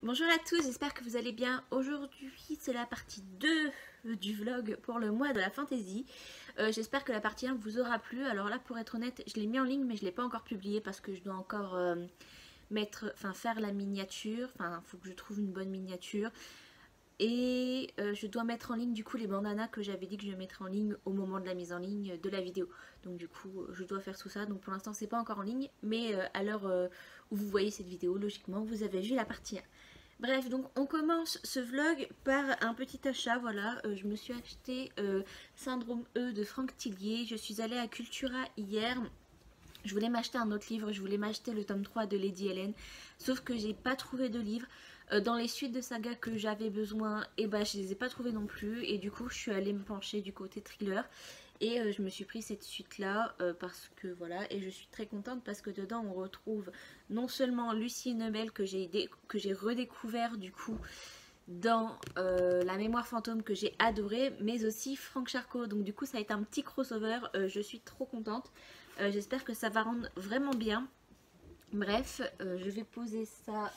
Bonjour à tous, j'espère que vous allez bien. Aujourd'hui, c'est la partie 2 du vlog pour le mois de la fantaisie. J'espère que la partie 1 vous aura plu. Alors là, pour être honnête, je l'ai mis en ligne, mais je ne l'ai pas encore publié parce que je dois encore faire la miniature. Enfin, il faut que je trouve une bonne miniature. Et je dois mettre en ligne du coup les bandanas que j'avais dit que je mettrais en ligne au moment de la mise en ligne de la vidéo. Donc du coup je dois faire tout ça. Donc pour l'instant c'est pas encore en ligne, mais à l'heure où vous voyez cette vidéo, logiquement vous avez vu la partie 1. Bref, donc on commence ce vlog par un petit achat. Voilà, je me suis acheté Syndrome E de Franck Tillier. Je suis allée à Cultura hier. Je voulais m'acheter un autre livre, je voulais m'acheter le tome 3 de Lady Helen, sauf que j'ai pas trouvé de livre. Dans les suites de saga que j'avais besoin, et bah je les ai pas trouvées non plus, et du coup je suis allée me pencher du côté thriller, et je me suis pris cette suite là, parce que voilà, et je suis très contente parce que dedans on retrouve non seulement Lucie Nebel que j'ai redécouvert du coup dans La Mémoire Fantôme que j'ai adoré, mais aussi Franck Charcot, donc du coup ça a été un petit crossover, je suis trop contente. J'espère que ça va rendre vraiment bien. Bref, je vais poser ça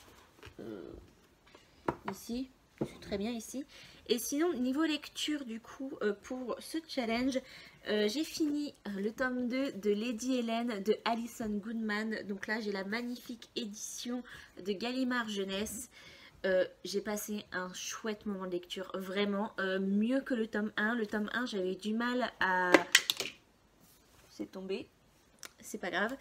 ici. Je suis très bien ici. Et sinon, niveau lecture, du coup, pour ce challenge, j'ai fini le tome 2 de Lady Helen de Alison Goodman. Donc là, j'ai la magnifique édition de Gallimard Jeunesse. J'ai passé un chouette moment de lecture, vraiment, mieux que le tome 1. Le tome 1, j'avais du mal à... C'est tombé. C'est pas grave.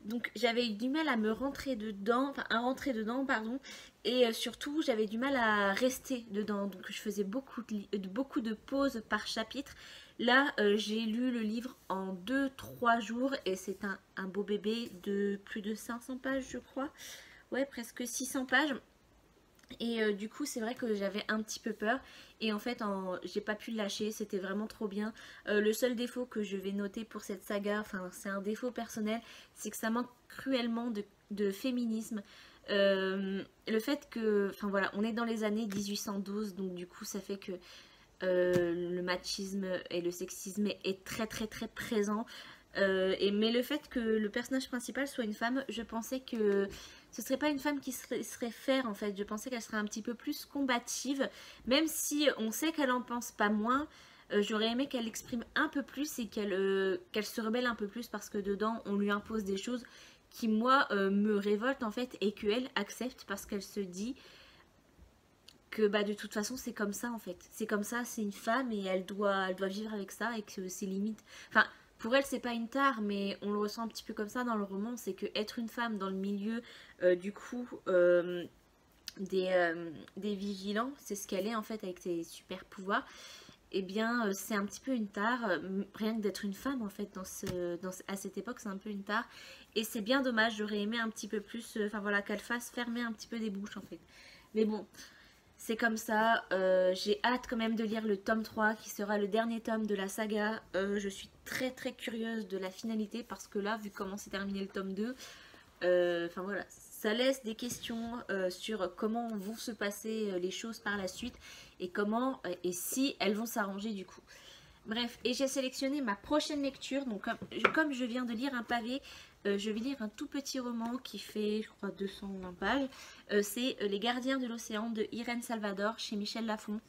Donc j'avais eu du mal à me rentrer dedans, enfin à rentrer dedans, pardon, et surtout j'avais du mal à rester dedans, donc je faisais beaucoup de pauses par chapitre. Là j'ai lu le livre en 2-3 jours et c'est un beau bébé de plus de 500 pages je crois, ouais presque 600 pages. Et du coup c'est vrai que j'avais un petit peu peur et en fait j'ai pas pu le lâcher, c'était vraiment trop bien. Le seul défaut que je vais noter pour cette saga, enfin c'est un défaut personnel, c'est que ça manque cruellement de féminisme. Le fait que, enfin voilà, on est dans les années 1812, donc du coup ça fait que le machisme et le sexisme est très très très présent. Mais le fait que le personnage principal soit une femme, je pensais que ce serait pas une femme qui serait faire en fait. Je pensais qu'elle serait un petit peu plus combative, même si on sait qu'elle en pense pas moins. J'aurais aimé qu'elle exprime un peu plus et qu'elle se rebelle un peu plus parce que dedans on lui impose des choses qui moi me révoltent en fait et qu'elle accepte parce qu'elle se dit que bah de toute façon c'est comme ça en fait. C'est comme ça, c'est une femme et elle doit vivre avec ça et que c'est limite. Enfin, pour elle c'est pas une tare, mais on le ressent un petit peu comme ça dans le roman, c'est que être une femme dans le milieu du coup des vigilants, c'est ce qu'elle est en fait avec ses super pouvoirs. Et bien c'est un petit peu une tare, rien que d'être une femme en fait à cette époque c'est un peu une tare. Et c'est bien dommage, j'aurais aimé un petit peu plus, enfin voilà, qu'elle fasse fermer un petit peu des bouches en fait. Mais bon, c'est comme ça, j'ai hâte quand même de lire le tome 3 qui sera le dernier tome de la saga. Je suis très très curieuse de la finalité parce que là, vu comment s'est terminé le tome 2, enfin voilà, ça laisse des questions sur comment vont se passer les choses par la suite et comment et si elles vont s'arranger du coup. Bref, et j'ai sélectionné ma prochaine lecture. Donc comme je viens de lire un pavé, je vais lire un tout petit roman qui fait, je crois, 220 pages. C'est Les Gardiens de l'Océan de Irène Salvador chez Michel Lafon.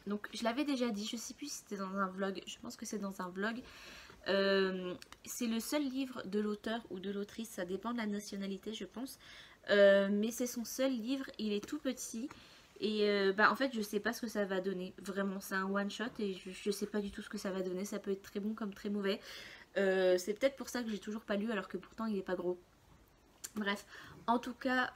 Donc je l'avais déjà dit, je sais plus si c'était dans un vlog, je pense que c'est dans un vlog. C'est le seul livre de l'auteur ou de l'autrice, ça dépend de la nationalité je pense. Mais c'est son seul livre, il est tout petit. Et en fait je sais pas ce que ça va donner. Vraiment c'est un one shot et je sais pas du tout ce que ça va donner. Ça peut être très bon comme très mauvais. C'est peut-être pour ça que j'ai toujours pas lu alors que pourtant il est pas gros. Bref, en tout cas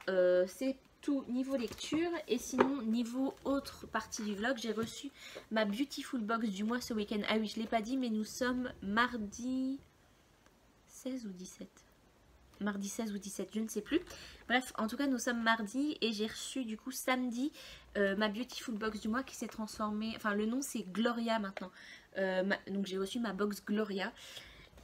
c'est tout niveau lecture. Et sinon niveau autre partie du vlog, j'ai reçu ma Beautiful Box du mois ce week-end. Ah oui je l'ai pas dit mais nous sommes mardi 16 ou 17. Mardi 16 ou 17, je ne sais plus. Bref, en tout cas, nous sommes mardi et j'ai reçu du coup samedi ma Beautiful Box du mois qui s'est transformée. Enfin, le nom c'est Gloria maintenant. Donc j'ai reçu ma box Gloria.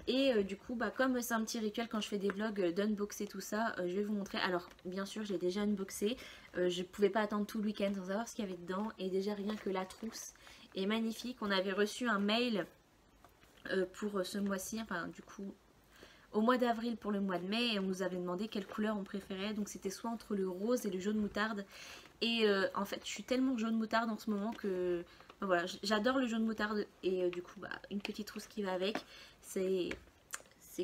Et du coup, comme c'est un petit rituel quand je fais des vlogs d'unboxer tout ça, je vais vous montrer. Alors, bien sûr, j'ai déjà unboxé. Je ne pouvais pas attendre tout le week-end sans savoir ce qu'il y avait dedans. Et déjà, rien que la trousse est magnifique. On avait reçu un mail pour ce mois-ci. Enfin, du coup, au mois d'avril pour le mois de mai et on nous avait demandé quelle couleur on préférait. Donc c'était soit entre le rose et le jaune moutarde. Et en fait je suis tellement jaune moutarde en ce moment que voilà, j'adore le jaune moutarde. Et du coup une petite trousse qui va avec, c'est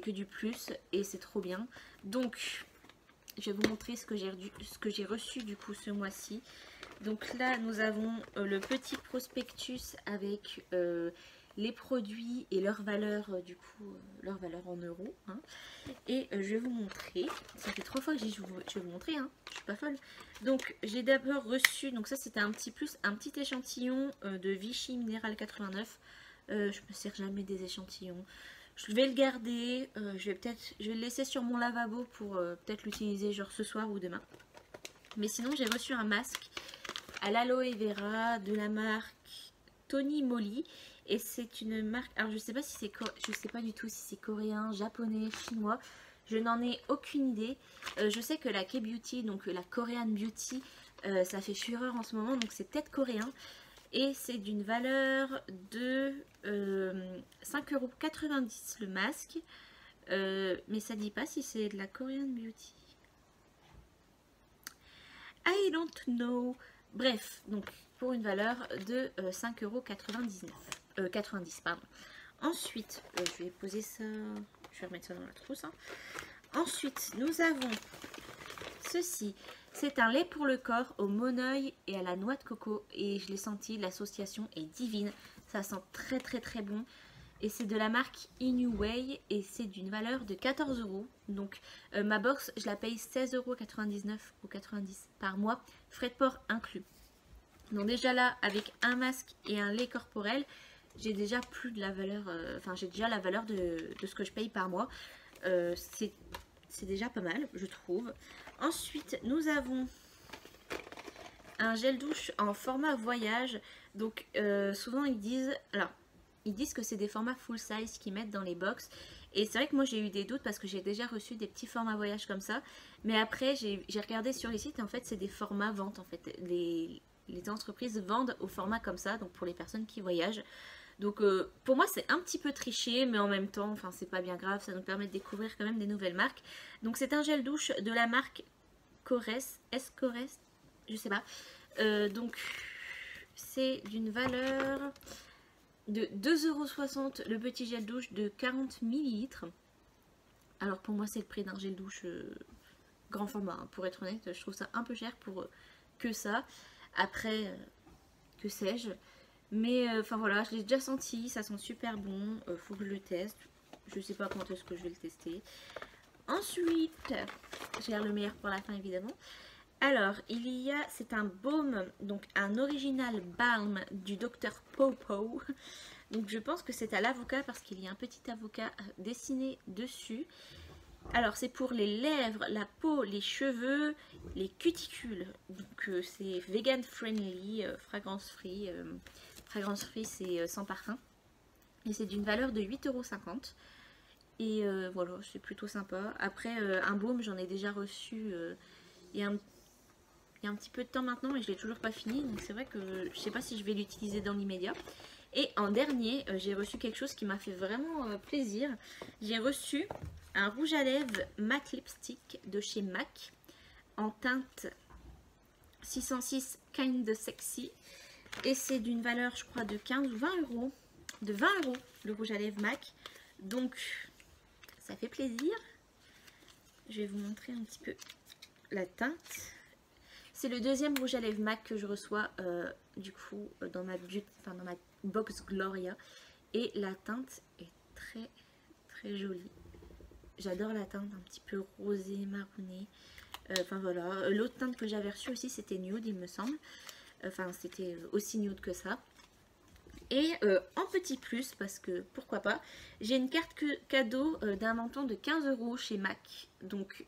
que du plus et c'est trop bien. Donc je vais vous montrer ce que j'ai reçu du coup ce mois-ci. Donc là nous avons le petit prospectus avec les produits et leur valeur, du coup leur valeur en euros, hein. Et je vais vous montrer, ça fait 3 fois que je vais vous montrer, hein. Je suis pas folle. Donc j'ai d'abord reçu, donc ça c'était un petit échantillon de Vichy Minéral 89. Je me sers jamais des échantillons. Je vais le garder, je vais le laisser sur mon lavabo pour peut-être l'utiliser genre ce soir ou demain. Mais sinon j'ai reçu un masque à l'aloe vera de la marque Tony Moly. Et c'est une marque, alors je sais pas si je sais pas du tout si c'est coréen, japonais, chinois. Je n'en ai aucune idée. Je sais que la K-Beauty, donc la Korean Beauty, ça fait fureur en ce moment, donc c'est peut-être coréen. Et c'est d'une valeur de 5,90 € le masque. Mais ça dit pas si c'est de la Korean Beauty. I don't know. Bref, donc pour une valeur de 5,99 €. 90, pardon. Ensuite, je vais poser ça. Je vais remettre ça dans la trousse, hein. Ensuite, nous avons ceci. C'est un lait pour le corps au monoeil et à la noix de coco. Et je l'ai senti, l'association est divine. Ça sent très très très bon. Et c'est de la marque Inouï et c'est d'une valeur de 14 €. Donc ma box, je la paye 16,99 € ou 90 par mois, frais de port inclus. Donc déjà là, avec un masque et un lait corporel, j'ai déjà plus de la valeur, j'ai déjà la valeur de ce que je paye par mois. C'est déjà pas mal, je trouve. Ensuite, nous avons un gel douche en format voyage. Donc souvent ils disent que c'est des formats full size qu'ils mettent dans les box. Et c'est vrai que moi j'ai eu des doutes parce que j'ai déjà reçu des petits formats voyage comme ça. Mais après j'ai regardé sur les sites et en fait c'est des formats vente en fait. Les entreprises vendent au format comme ça, donc pour les personnes qui voyagent. Donc pour moi c'est un petit peu triché, mais en même temps c'est pas bien grave, ça nous permet de découvrir quand même des nouvelles marques. Donc c'est un gel douche de la marque Corès, je sais pas. Donc c'est d'une valeur de 2,60 € le petit gel douche de 40 ml. Alors pour moi c'est le prix d'un gel douche grand format, hein. Pour être honnête, je trouve ça un peu cher pour que ça. Après, que sais-je. Mais voilà, je l'ai déjà senti, ça sent super bon. Faut que je le teste. Je sais pas quand est-ce que je vais le tester. Ensuite, j'ai le meilleur pour la fin évidemment. Alors, c'est un baume, donc un original balm du Dr Popo. Donc je pense que c'est à l'avocat parce qu'il y a un petit avocat dessiné dessus. Alors c'est pour les lèvres, la peau, les cheveux, les cuticules. Donc c'est vegan friendly, fragrance free. Fragrance free c'est sans parfum. Et c'est d'une valeur de 8,50 €. Et voilà, c'est plutôt sympa. Après un baume, j'en ai déjà reçu il y a un petit peu de temps maintenant, mais je l'ai toujours pas fini. Donc c'est vrai que je sais pas si je vais l'utiliser dans l'immédiat. Et en dernier, j'ai reçu quelque chose qui m'a fait vraiment plaisir. J'ai reçu un rouge à lèvres MAC Lipstick de chez MAC en teinte 606 Kind of Sexy. Et c'est d'une valeur, je crois, de 15 ou 20 €. De 20 € le rouge à lèvres MAC. Donc, ça fait plaisir. Je vais vous montrer un petit peu la teinte. C'est le deuxième rouge à lèvres MAC que je reçois du coup dans ma box Gloria. Et la teinte est très très jolie. J'adore la teinte un petit peu rosée, marronée. Voilà. L'autre teinte que j'avais reçue aussi c'était nude il me semble. C'était aussi nude que ça. Et en petit plus, parce que pourquoi pas, j'ai une carte cadeau d'un montant de 15 € chez MAC. Donc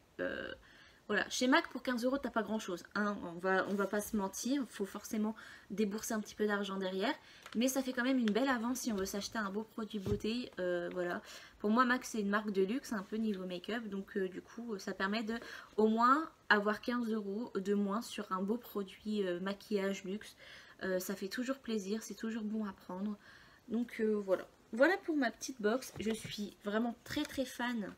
voilà, chez MAC pour 15 € t'as pas grand chose, hein. On va pas se mentir, il faut forcément débourser un petit peu d'argent derrière. Mais ça fait quand même une belle avance si on veut s'acheter un beau produit beauté. Voilà. Pour moi MAC c'est une marque de luxe un peu niveau make-up. Donc du coup ça permet de au moins avoir 15 € de moins sur un beau produit maquillage luxe. Ça fait toujours plaisir, c'est toujours bon à prendre. Donc voilà. Voilà pour ma petite box. Je suis vraiment très très fan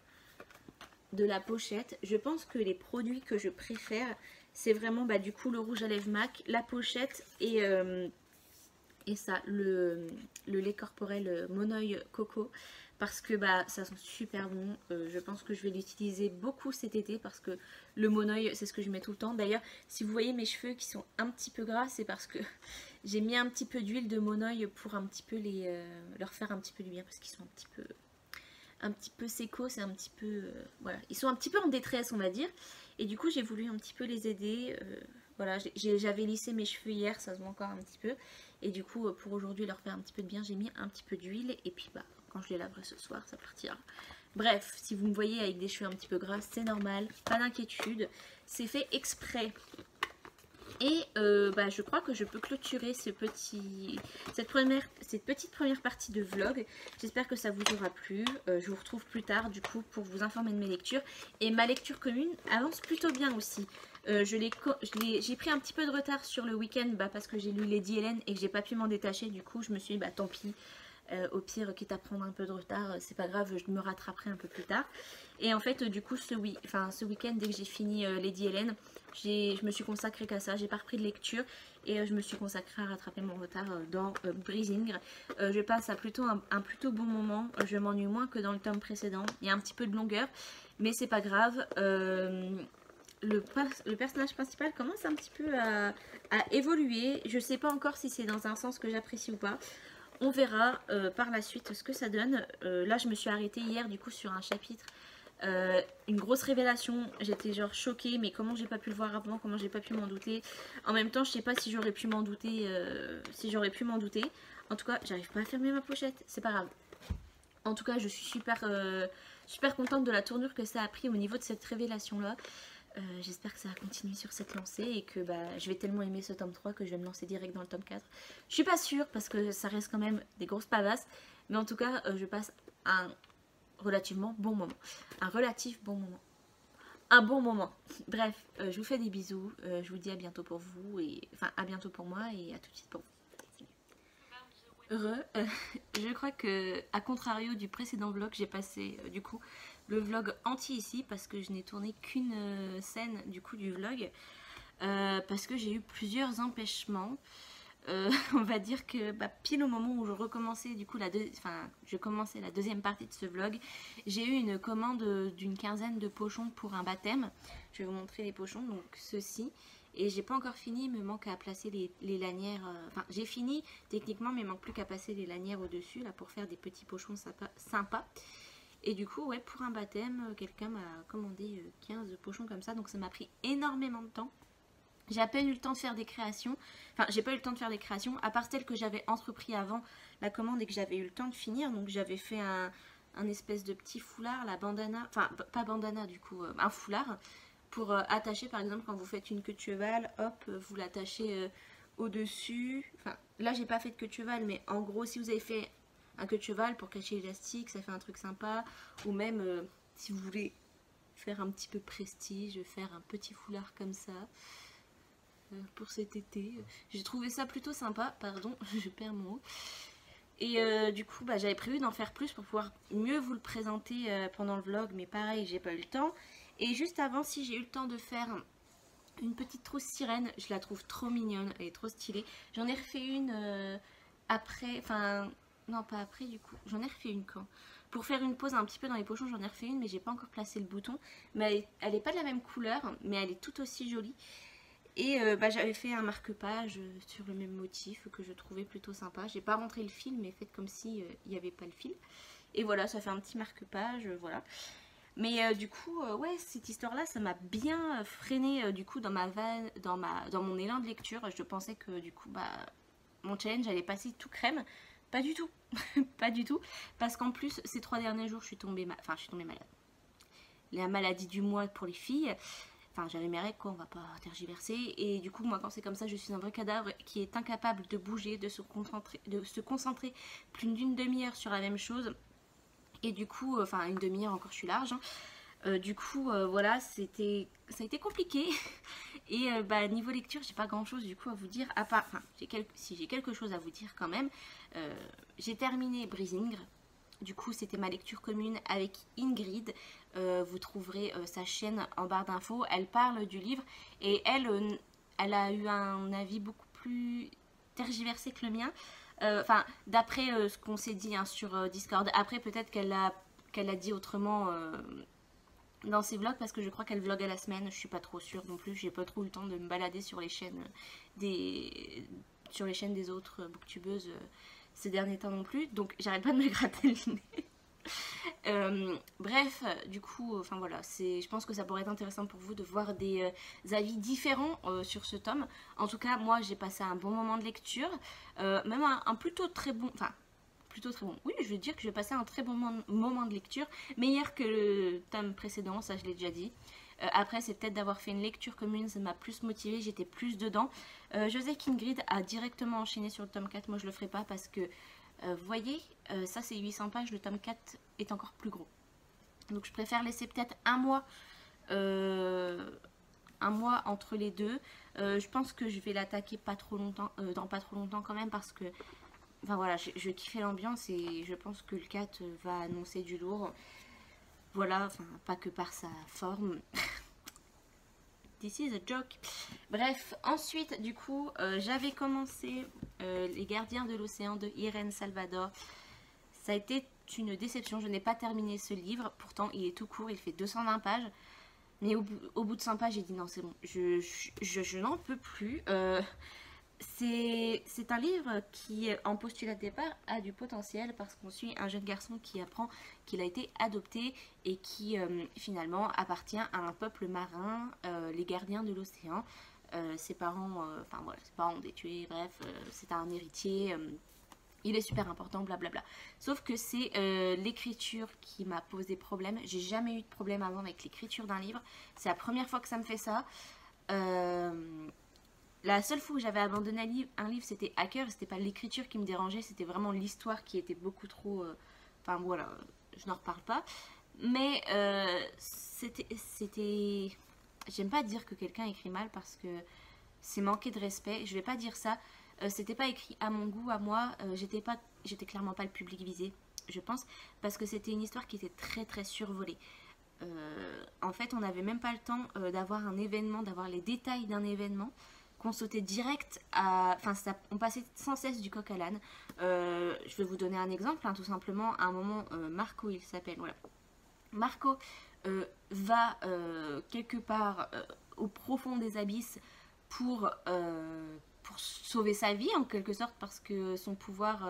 de la pochette, je pense que les produits que je préfère, c'est vraiment bah, du coup le rouge à lèvres MAC, la pochette et ça, le lait corporel Monoeil Coco. Parce que bah, ça sent super bon. Je pense que je vais l'utiliser beaucoup cet été parce que le Monoeil, c'est ce que je mets tout le temps. D'ailleurs, si vous voyez mes cheveux qui sont un petit peu gras, c'est parce que j'ai mis un petit peu d'huile de Monoeil pour un petit peu leur faire un petit peu du bien parce qu'ils sont un petit peu sécos, c'est un petit peu voilà, ils sont un petit peu en détresse on va dire, et du coup j'ai voulu un petit peu les aider. Voilà, j'avais lissé mes cheveux hier, ça se voit encore un petit peu, et du coup pour aujourd'hui leur faire un petit peu de bien, j'ai mis un petit peu d'huile, et puis bah quand je les laverai ce soir ça partira. Bref, si vous me voyez avec des cheveux un petit peu gras, c'est normal, pas d'inquiétude, c'est fait exprès. Et bah, je crois que je peux clôturer cette petite première partie de vlog. J'espère que ça vous aura plu. Je vous retrouve plus tard du coup pour vous informer de mes lectures. Et ma lecture commune avance plutôt bien aussi. J'ai pris un petit peu de retard sur le week-end bah, parce que j'ai lu Lady Hélène et que j'ai pas pu m'en détacher. Du coup je me suis dit bah tant pis. Au pire, quitte à prendre un peu de retard, c'est pas grave, je me rattraperai un peu plus tard. Et en fait, du coup, ce week-end, dès que j'ai fini Lady Hélène, je me suis consacrée qu'à ça. J'ai pas repris de lecture et je me suis consacrée à rattraper mon retard dans Brisingre. Je passe à plutôt un plutôt bon moment. Je m'ennuie moins que dans le tome précédent. Il y a un petit peu de longueur, mais c'est pas grave. Le personnage principal commence un petit peu à évoluer. Je sais pas encore si c'est dans un sens que j'apprécie ou pas. On verra par la suite ce que ça donne. Là, je me suis arrêtée hier du coup sur un chapitre. Une grosse révélation. J'étais genre choquée, mais comment j'ai pas pu le voir avant, comment j'ai pas pu m'en douter. En même temps, je sais pas si j'aurais pu m'en douter. En tout cas, j'arrive pas à fermer ma pochette. C'est pas grave. En tout cas, je suis super contente de la tournure que ça a pris au niveau de cette révélation-là. J'espère que ça va continuer sur cette lancée et que bah, je vais tellement aimer ce tome 3 que je vais me lancer direct dans le tome 4. Je suis pas sûre parce que ça reste quand même des grosses pavasses, mais en tout cas je passe un relativement bon moment. Un relatif bon moment. Un bon moment. Bref, je vous fais des bisous, je vous dis à bientôt pour vous, enfin à bientôt pour moi et à tout de suite pour vous. Je crois que à contrario du précédent vlog, j'ai passé du coup le vlog entier ici parce que je n'ai tourné qu'une scène du coup du vlog parce que j'ai eu plusieurs empêchements. On va dire que bah, pile au moment où je recommençais du coup je commençais la deuxième partie de ce vlog, j'ai eu une commande d'une quinzaine de pochons pour un baptême. Je vais vous montrer les pochons, donc ceux-ci. Et j'ai pas encore fini, il me manque à placer les lanières. Enfin, j'ai fini techniquement, mais il manque plus qu'à passer les lanières au-dessus là pour faire des petits pochons sympas. Et du coup, ouais, pour un baptême, quelqu'un m'a commandé 15 pochons comme ça, donc ça m'a pris énormément de temps. J'ai à peine eu le temps de faire des créations. Enfin, j'ai pas eu le temps de faire des créations, à part celles que j'avais entrepris avant la commande et que j'avais eu le temps de finir. Donc j'avais fait un espèce de petit foulard, la bandana, enfin pas bandana du coup, un foulard pour attacher par exemple quand vous faites une queue de cheval, hop, vous l'attachez au-dessus. Enfin, là j'ai pas fait de queue de cheval, mais en gros si vous avez fait un queue de cheval pour cacher l'élastique, ça fait un truc sympa. Ou même si vous voulez faire un petit peu prestige, faire un petit foulard comme ça pour cet été. J'ai trouvé ça plutôt sympa, pardon, je perds mon mot. Et du coup, bah, j'avais prévu d'en faire plus pour pouvoir mieux vous le présenter pendant le vlog, mais pareil, j'ai pas eu le temps. Et juste avant, si j'ai eu le temps de faire une petite trousse sirène, je la trouve trop mignonne, elle est trop stylée. J'en ai refait une après, enfin, non pas après du coup, j'en ai refait une quand pour faire une pause un petit peu dans les pochons, j'en ai refait une, mais j'ai pas encore placé le bouton. Mais elle est pas de la même couleur, mais elle est tout aussi jolie. Et bah, j'avais fait un marque-page sur le même motif que je trouvais plutôt sympa. J'ai pas rentré le fil, mais faites comme si il n'y avait pas le fil. Et voilà, ça fait un petit marque-page, voilà. Mais du coup, ouais, cette histoire-là, ça m'a bien freiné du coup dans mon élan de lecture. Je pensais que du coup, bah, mon challenge allait passer tout crème. Pas du tout, pas du tout. Parce qu'en plus, ces 3 derniers jours, je suis tombée malade. La maladie du mois pour les filles. Enfin, j'avais mes règles, quoi, on va pas tergiverser. Et du coup, moi, quand c'est comme ça, je suis un vrai cadavre qui est incapable de bouger, de se concentrer plus d'une demi-heure sur la même chose. Et du coup, enfin, une demi-heure encore, je suis large. Hein. Du coup, voilà, ça a été compliqué. Et bah, niveau lecture, j'ai pas grand-chose du coup à vous dire. À part, enfin, si j'ai quelque chose à vous dire quand même. J'ai terminé Brisingre. Du coup, c'était ma lecture commune avec Ingrid. Vous trouverez sa chaîne en barre d'infos. Elle parle du livre et elle a eu un avis beaucoup plus tergiversé que le mien. Enfin, d'après ce qu'on s'est dit hein, sur Discord. Après, peut-être qu'elle a dit autrement dans ses vlogs parce que je crois qu'elle vlog à la semaine. Je suis pas trop sûre non plus. J'ai pas trop eu le temps de me balader sur les chaînes des autres booktubeuses ces derniers temps non plus. Donc, j'arrête pas de me gratter le nez. Bref, du coup, enfin voilà, je pense que ça pourrait être intéressant pour vous de voir des avis différents sur ce tome. En tout cas, moi j'ai passé un bon moment de lecture, même un plutôt très bon, enfin plutôt très bon. Oui, je veux dire que j'ai passé un très bon moment de lecture, meilleur que le tome précédent, ça je l'ai déjà dit. Après, c'est peut-être d'avoir fait une lecture commune, ça m'a plus motivée, j'étais plus dedans. Je sais qu'Ingrid a directement enchaîné sur le tome 4, moi je le ferai pas parce que vous voyez, ça c'est 800 pages, le tome 4 est encore plus gros. Donc je préfère laisser peut-être un mois entre les deux. Je pense que je vais l'attaquer pas trop longtemps, dans pas trop longtemps quand même parce que enfin voilà, je kiffais l'ambiance et je pense que le 4 va annoncer du lourd. Voilà, enfin pas que par sa forme. This is a joke. Bref, ensuite du coup j'avais commencé Les Gardiens de l'Océan de Irène Salvador. Ça a été une déception, je n'ai pas terminé ce livre, pourtant il est tout court, il fait 220 pages. Mais au bout de 100 pages, j'ai dit non c'est bon, je n'en peux plus. C'est un livre qui, en postulat de départ, a du potentiel parce qu'on suit un jeune garçon qui apprend qu'il a été adopté et qui finalement appartient à un peuple marin, les gardiens de l'océan. Ses parents, enfin voilà, ses parents ont été tués, bref, c'est un héritier. Il est super important, blablabla. Sauf que c'est l'écriture qui m'a posé problème. J'ai jamais eu de problème avant avec l'écriture d'un livre. C'est la première fois que ça me fait ça. La seule fois où j'avais abandonné un livre, c'était Hacker. C'était pas l'écriture qui me dérangeait, c'était vraiment l'histoire qui était beaucoup trop... Enfin voilà, je n'en reparle pas. Mais c'était... J'aime pas dire que quelqu'un écrit mal parce que c'est manquer de respect. Je vais pas dire ça. C'était pas écrit à mon goût, à moi. J'étais clairement pas le public visé, je pense. Parce que c'était une histoire qui était très très survolée. En fait, on n'avait même pas le temps d'avoir un événement, d'avoir les détails d'un événement. Qu'on sautait direct à... Enfin, on passait sans cesse du coq à l'âne. Je vais vous donner un exemple, hein, tout simplement. À un moment, Marco, il s'appelle, voilà. Marco va quelque part au profond des abysses pour sauver sa vie, en quelque sorte, parce que son pouvoir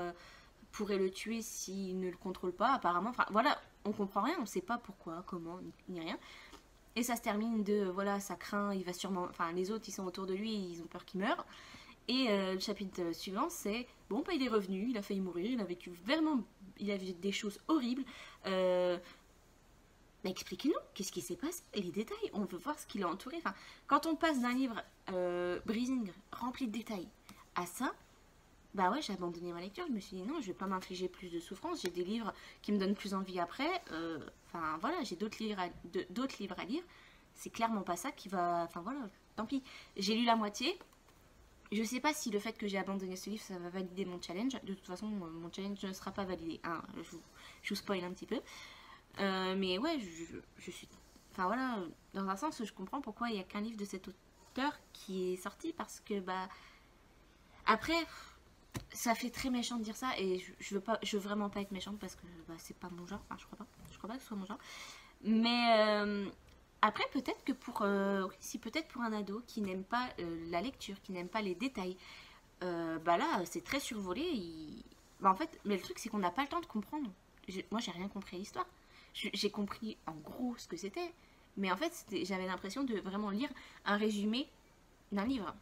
pourrait le tuer s'il ne le contrôle pas, apparemment. Enfin, voilà, on comprend rien, on sait pas pourquoi, comment, ni rien. Et ça se termine de, voilà, ça craint, il va sûrement... Enfin, les autres, ils sont autour de lui, ils ont peur qu'il meure. Et le chapitre suivant, c'est, bon, bah, il est revenu, il a failli mourir, il a vécu vraiment... Il a vu des choses horribles. Mais expliquez-nous, qu'est-ce qui s'est passé? Les détails, on veut voir ce qui l'a entouré. Enfin, quand on passe d'un livre Breezing, rempli de détails, à ça, bah ouais, j'ai abandonné ma lecture. Je me suis dit, non, je vais pas m'infliger plus de souffrance. J'ai des livres qui me donnent plus envie après. Enfin, voilà, j'ai d'autres livres à lire. C'est clairement pas ça qui va... Enfin, voilà, tant pis. J'ai lu la moitié. Je sais pas si le fait que j'ai abandonné ce livre, ça va valider mon challenge. De toute façon, mon challenge ne sera pas validé. Hein, je vous spoil un petit peu. Mais ouais, je suis... Enfin, voilà, dans un sens, je comprends pourquoi il n'y a qu'un livre de cet auteur qui est sorti. Parce que, bah... Après... Ça fait très méchant de dire ça et je veux vraiment pas être méchante parce que bah, c'est pas mon genre, enfin je crois pas que ce soit mon genre. Mais après peut-être que peut-être pour un ado qui n'aime pas la lecture, qui n'aime pas les détails, bah là c'est très survolé. Bah en fait, mais le truc c'est qu'on n'a pas le temps de comprendre. Moi j'ai rien compris à l'histoire. J'ai compris en gros ce que c'était, mais en fait j'avais l'impression de vraiment lire un résumé d'un livre,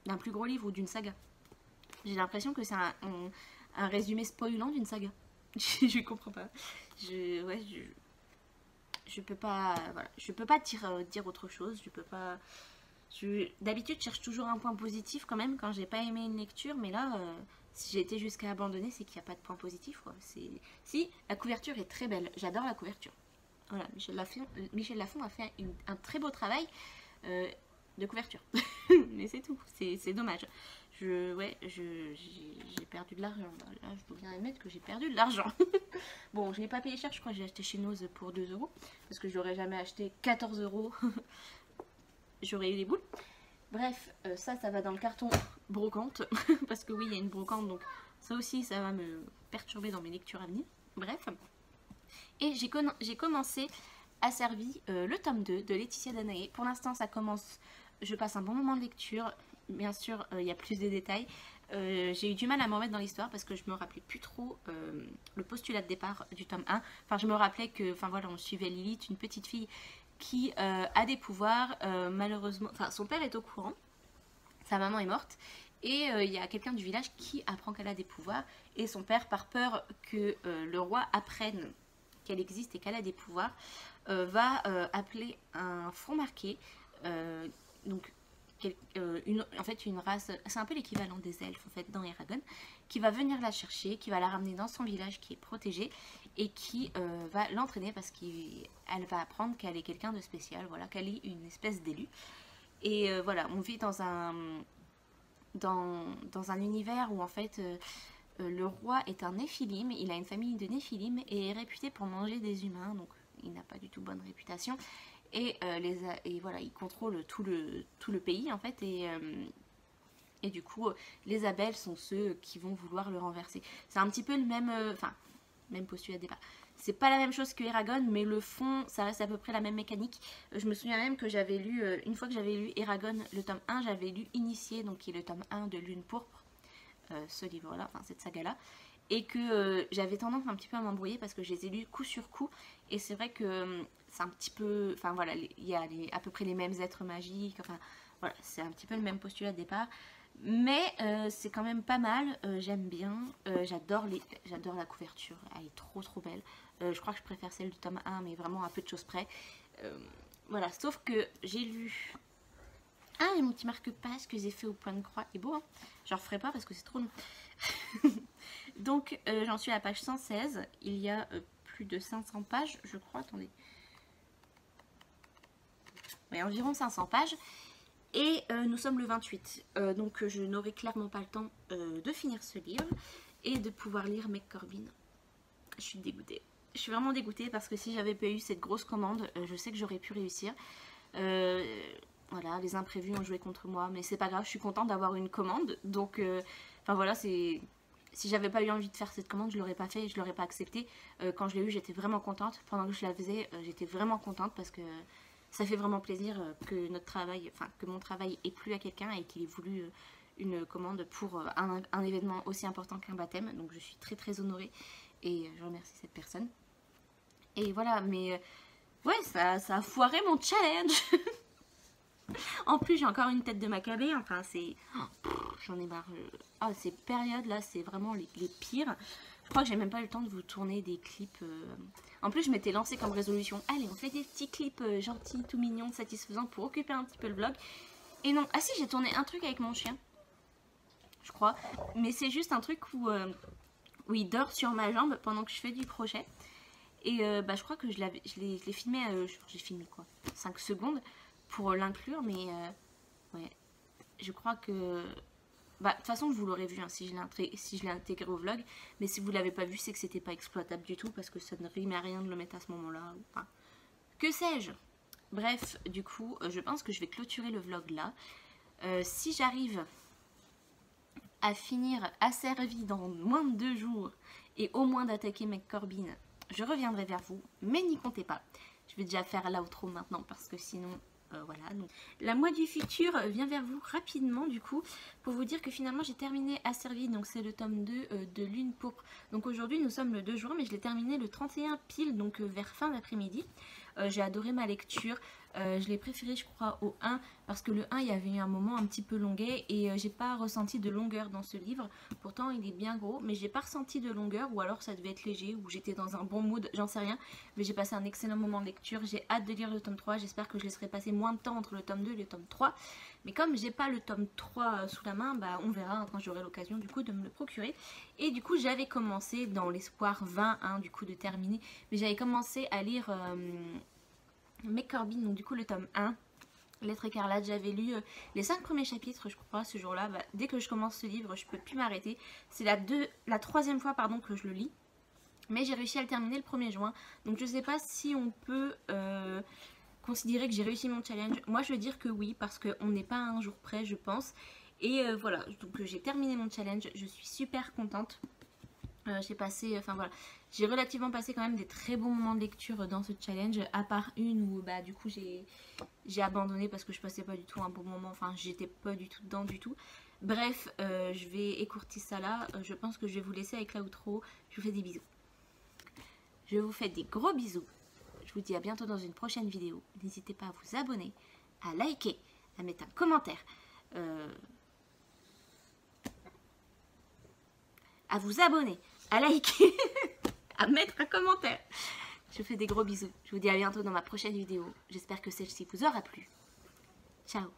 d'un plus gros livre ou d'une saga. J'ai l'impression que c'est un résumé spoilant d'une saga. Je comprends pas. Je peux pas, voilà, je peux pas dire autre chose. Je peux pas. D'habitude, je cherche toujours un point positif quand même quand j'ai pas aimé une lecture, mais là, si j'ai été jusqu'à abandonner, c'est qu'il n'y a pas de point positif, quoi. Si, la couverture est très belle. J'adore la couverture. Voilà, Michel Lafon a fait un très beau travail de couverture. Mais c'est tout. C'est dommage. Ouais, j'ai perdu de l'argent. Là, je dois bien admettre que j'ai perdu de l'argent. Bon, je l'ai pas payé cher, je crois que j'ai acheté chez Nose pour 2 euros. Parce que je l'aurais jamais acheté 14 euros. J'aurais eu des boules. Bref, ça va dans le carton brocante. Parce que oui, il y a une brocante, donc ça aussi, ça va me perturber dans mes lectures à venir. Bref. Et j'ai commencé à servir le tome 2 de Laetitia Danaé. Pour l'instant, ça commence. Je passe un bon moment de lecture. Bien sûr, il y a plus de détails. J'ai eu du mal à me remettre dans l'histoire parce que je me rappelais plus trop le postulat de départ du tome 1. Enfin, je me rappelais que, enfin voilà, on suivait Lilith, une petite fille qui a des pouvoirs. Malheureusement, enfin, son père est au courant. Sa maman est morte. Et il y a quelqu'un du village qui apprend qu'elle a des pouvoirs. Et son père, par peur que le roi apprenne qu'elle existe et qu'elle a des pouvoirs, va appeler un front marqué. Donc, en fait, une race, c'est un peu l'équivalent des elfes en fait dans Eragon, qui va venir la chercher, qui va la ramener dans son village qui est protégé et qui va l'entraîner parce qu'elle va apprendre qu'elle est quelqu'un de spécial, voilà, qu'elle est une espèce d'élu. Et voilà, on vit dans un univers où en fait le roi est un Néphilim, il a une famille de Néphilim et est réputé pour manger des humains, donc il n'a pas du tout bonne réputation. Et voilà, il contrôle tout le pays en fait. Et du coup, les Abels sont ceux qui vont vouloir le renverser. C'est un petit peu le même... même postulat de départ. C'est pas la même chose que Eragon, mais le fond, ça reste à peu près la même mécanique. Je me souviens même que j'avais lu, une fois que j'avais lu Eragon, le tome 1, j'avais lu Initié, donc qui est le tome 1 de Lune Pourpre, ce livre-là, enfin cette saga-là. Et que j'avais tendance un petit peu à m'embrouiller parce que je les ai lus coup sur coup. Et c'est vrai que c'est un petit peu... Enfin voilà, il y a à peu près les mêmes êtres magiques. Enfin voilà, c'est un petit peu le même postulat de départ. Mais c'est quand même pas mal. J'aime bien. J'adore la couverture. Elle est trop trop belle. Je crois que je préfère celle du tome 1, mais vraiment à peu de choses près. Voilà, sauf que j'ai lu... Ah, et mon petit marque-page que j'ai fait au point de croix est beau, hein. Je ne referai pas parce que c'est trop long. Donc, j'en suis à la page 116. Il y a plus de 500 pages, je crois. Attendez. Oui, environ 500 pages. Et nous sommes le 28. Donc, je n'aurai clairement pas le temps de finir ce livre et de pouvoir lire McCorbin. Je suis dégoûtée. Je suis vraiment dégoûtée parce que si j'avais pas eu cette grosse commande, je sais que j'aurais pu réussir. Voilà, les imprévus ont joué contre moi, mais c'est pas grave, je suis contente d'avoir une commande. Donc, enfin voilà, c'est... Si j'avais pas eu envie de faire cette commande, je l'aurais pas fait et je l'aurais pas accepté. Quand je l'ai eu, j'étais vraiment contente. Pendant que je la faisais, j'étais vraiment contente parce que ça fait vraiment plaisir que notre travail, enfin que mon travail ait plu à quelqu'un et qu'il ait voulu une commande pour un événement aussi important qu'un baptême. Donc je suis très très honorée et je remercie cette personne. Et voilà, mais ouais, ça a foiré mon challenge. En plus, j'ai encore une tête de Maccabée. Enfin, c'est... J'en ai marre. Ah, ces périodes-là, c'est vraiment les pires. Je crois que j'ai même pas eu le temps de vous tourner des clips. En plus, je m'étais lancée comme résolution. Allez, on fait des petits clips gentils, tout mignons, satisfaisants pour occuper un petit peu le vlog. Et non. Ah si, j'ai tourné un truc avec mon chien. Je crois. Mais c'est juste un truc où il dort sur ma jambe pendant que je fais du crochet. Et bah, je crois que je l'ai filmé. J'ai filmé quoi 5 secondes pour l'inclure, mais ouais, je crois que... Bah, de toute façon, vous l'aurez vu hein, si je l'ai intégré au vlog, mais si vous l'avez pas vu, c'est que c'était pas exploitable du tout, parce que ça ne rimait à rien de le mettre à ce moment-là. Enfin, que sais-je? Bref, du coup, je pense que je vais clôturer le vlog là. Si j'arrive à finir asservi dans moins de 2 jours, et au moins d'attaquer McCorbin, je reviendrai vers vous, mais n'y comptez pas. Je vais déjà faire l'outro maintenant, parce que sinon... voilà, donc la moi du futur vient vers vous rapidement du coup pour vous dire que finalement j'ai terminé Asservie, donc c'est le tome 2 de Lune Pourpre. Donc aujourd'hui nous sommes le 2 juin, mais je l'ai terminé le 31 pile, donc vers fin d'après-midi. J'ai adoré ma lecture, je l'ai préféré je crois au 1 parce que le 1 il y avait eu un moment un petit peu longuet et j'ai pas ressenti de longueur dans ce livre. Pourtant il est bien gros, mais j'ai pas ressenti de longueur, ou alors ça devait être léger, ou j'étais dans un bon mood, j'en sais rien. Mais j'ai passé un excellent moment de lecture, j'ai hâte de lire le tome 3, j'espère que je laisserai passer moins de temps entre le tome 2 et le tome 3. Mais comme j'ai pas le tome 3 sous la main, bah on verra quand j'aurai l'occasion du coup de me le procurer. Et du coup j'avais commencé dans l'espoir 20 hein, du coup de terminer, mais j'avais commencé à lire McCorbin, donc du coup le tome 1. Lettre écarlate, j'avais lu les 5 premiers chapitres, je crois, ce jour-là. Bah, dès que je commence ce livre, je peux plus m'arrêter. C'est la troisième fois pardon, que je le lis. Mais j'ai réussi à le terminer le 1er juin. Donc je sais pas si on peut considérer que j'ai réussi mon challenge. Moi je veux dire que oui, parce qu'on n'est pas à un jour près, je pense. Et voilà, donc j'ai terminé mon challenge. Je suis super contente. J'ai passé, enfin voilà, j'ai relativement passé quand même des très bons moments de lecture dans ce challenge, à part une où bah du coup j'ai abandonné parce que je passais pas du tout un bon moment, enfin j'étais pas du tout dedans du tout. Bref, je vais écourter ça là, je pense que je vais vous laisser avec l'outro, je vous fais des bisous. Je vous fais des gros bisous, je vous dis à bientôt dans une prochaine vidéo, n'hésitez pas à vous abonner, à liker, à mettre un commentaire, à vous abonner, à liker, à mettre un commentaire. Je vous fais des gros bisous. Je vous dis à bientôt dans ma prochaine vidéo. J'espère que celle-ci vous aura plu. Ciao.